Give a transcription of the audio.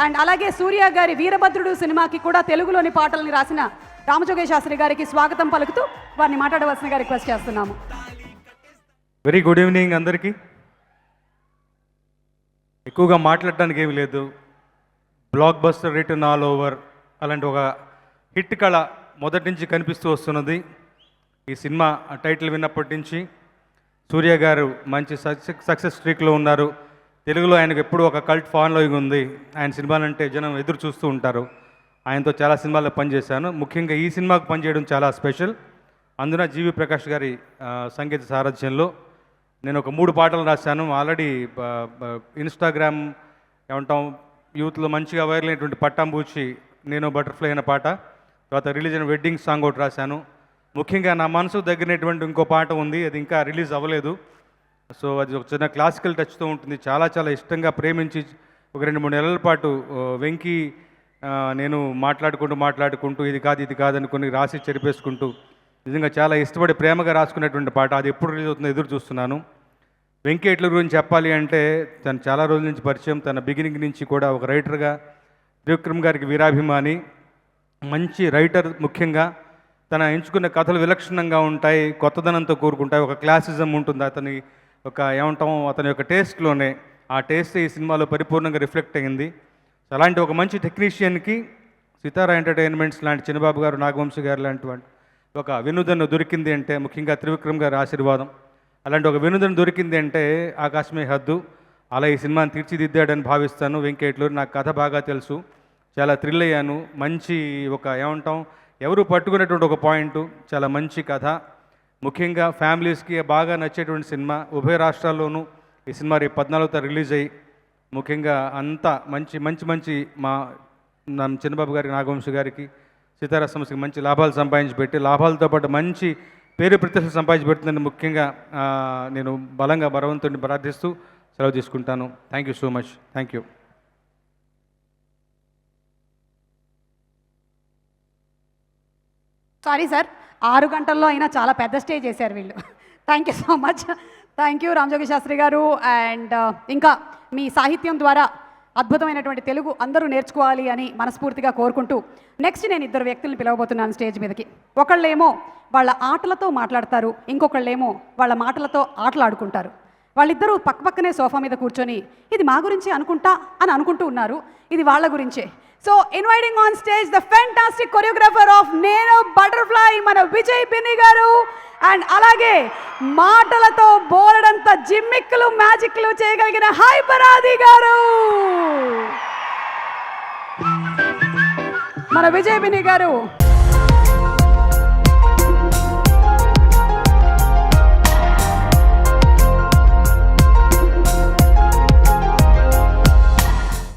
And అలాగే సూర్య గారి వీరభద్రుడు సినిమాకి కూడా తెలుగులోని పాటల్ని రాసిన రామజోగయ్య శాస్త్రి గారికి స్వాగతం పలుకుతూ వారిని మాట్లాడవలసిందిగా రిక్వెస్ట్ చేస్తున్నాము. వెరీ గుడ్ ఈవినింగ్ అందరికీ. ఎక్కువగా మాట్లాడటానికి ఏమీ లేదు. Block buster written all over అలాంటి ఒక హిట్ కళ మొదటి నుంచి కనిపిస్తూ వస్తున్నది. ఈ సినిమా టైటిల్ విన్నప్పటి నుంచి సూర్య గారు మంచి సక్సెస్ స్ట్రీక్లో ఉన్నారు. తెలుగులో ఆయనకు ఎప్పుడూ ఒక కల్ట్ ఫాలోయింగ్ ఉంది. ఆయన సినిమాలంటే జనం ఎదురు చూస్తూ ఉంటారు. ఆయనతో చాలా సినిమాల్లో పనిచేశాను. ముఖ్యంగా ఈ సినిమాకు పనిచేయడం చాలా స్పెషల్. అందున జీవి ప్రకాష్ గారి సంగీత సారథ్యంలో నేను ఒక 3 పాటలు రాశాను. ఆల్రెడీ ఇన్స్టాగ్రామ్ ఏమంటాం యూత్లో మంచిగా వైరల్ అయినటువంటి పట్టాంబూచి నేను బటర్ఫ్లై అనే పాట, తర్వాత రిలీజ్ అయిన వెడ్డింగ్ సాంగ్ ఒకటి రాశాను. ముఖ్యంగా నా మనసుకు దగ్గరైనటువంటి ఇంకో పాట ఉంది, అది ఇంకా రిలీజ్ అవ్వలేదు. సో అది ఒక చిన్న క్లాసికల్ టచ్తో ఉంటుంది. చాలా చాలా ఇష్టంగా ప్రేమించి ఒక 2-3 నెలల పాటు వెంకీ నేను మాట్లాడుకుంటూ ఇది కాదు అనుకుని రాసి చెరిపేసుకుంటూ నిజంగా చాలా ఇష్టపడి ప్రేమగా రాసుకునేటువంటి పాట. అది ఎప్పుడు రిలీజ్ అవుతుందో ఎదురు చూస్తున్నాను. వెంకీ ఎట్లూరి గురించి చెప్పాలి అంటే తను చాలా రోజుల నుంచి పరిచయం. తన బిగినింగ్ నుంచి కూడా ఒక రైటర్గా త్రివిక్రమ్ గారికి వీరాభిమాని, మంచి రైటర్. ముఖ్యంగా తన ఎంచుకున్న కథలు విలక్షణంగా ఉంటాయి, కొత్తదనంతో కూరుకుంటాయి, ఒక క్లాసిజం ఉంటుంది అతని ఒక అతని యొక్క టేస్ట్లోనే. ఆ టేస్ట్ ఈ సినిమాలో పరిపూర్ణంగా రిఫ్లెక్ట్ అయ్యింది. అలాంటి ఒక మంచి టెక్నీషియన్కి సితారా ఎంటర్టైన్మెంట్స్ లాంటి చిన్నబాబు గారు, నాగవంశీ గారు లాంటి ఒక వినోదం దొరికింది అంటే ముఖ్యంగా త్రివిక్రమ్ గారి ఆశీర్వాదం. అలాంటి ఒక వినోదం దొరికింది అంటే ఆకాశమే హద్దు. అలా ఈ సినిమాని తీర్చిదిద్దాడని భావిస్తాను. వెంకీ ఎట్లూరి నాకు కథ బాగా తెలుసు, చాలా థ్రిల్ అయ్యాను. మంచి ఒక ఎవరు పట్టుకునేటువంటి ఒక పాయింట్, చాలా మంచి కథ. ముఖ్యంగా ఫ్యామిలీస్కి బాగా నచ్చేటువంటి సినిమా. ఉభయ రాష్ట్రాల్లోనూ ఈ సినిమా రేపు 14వ తారీఖు రిలీజ్ అయ్యి ముఖ్యంగా అంతా మంచి మా చిన్నబాబు గారికి, నాగవంశీ గారికి, సితారా సంస్థకి మంచి లాభాలు సంపాదించి పెట్టి, లాభాలతో పాటు మంచి పేరు ప్రతిష్టలు సంపాదించి పెడుతుందని ముఖ్యంగా నేను బలంగా భగవంతుడిని ప్రార్థిస్తూ సెలవు తీసుకుంటాను. Thank you so much. Thank you. Sorry sir, 6 గంటల్లో అయినా చాలా పెద్ద స్టే చేశారు వీళ్ళు. Thank you so much. Thank you Ramajogayya Sastry గారు. అండ్ ఇంకా మీ సాహిత్యం ద్వారా అద్భుతమైనటువంటి తెలుగు అందరూ నేర్చుకోవాలి అని మనస్ఫూర్తిగా కోరుకుంటూ నెక్స్ట్ నేను 2 వ్యక్తులను పిలవబోతున్నాను స్టేజ్ మీదకి. ఒకళ్ళేమో వాళ్ళ ఆటలతో మాట్లాడతారు, ఇంకొకళ్ళేమో వాళ్ళ మాటలతో ఆటలాడుకుంటారు. వాళ్ళిద్దరూ పక్కపక్కనే సోఫా మీద కూర్చొని ఇది మా గురించి అనుకుంటూ ఉన్నారు. ఇది వాళ్ళ గురించే. So inviting on stage the fantastic choreographer of నేను బటర్ఫ్లై మన విజయ్ పిన్ని గారు. అండ్ అలాగే మాటలతో బోలెడంత జిమ్మిక్లు మ్యాజిక్లు చేయగలిగిన హైపరాది గారు. మన విజయ్ పిన్ని గారు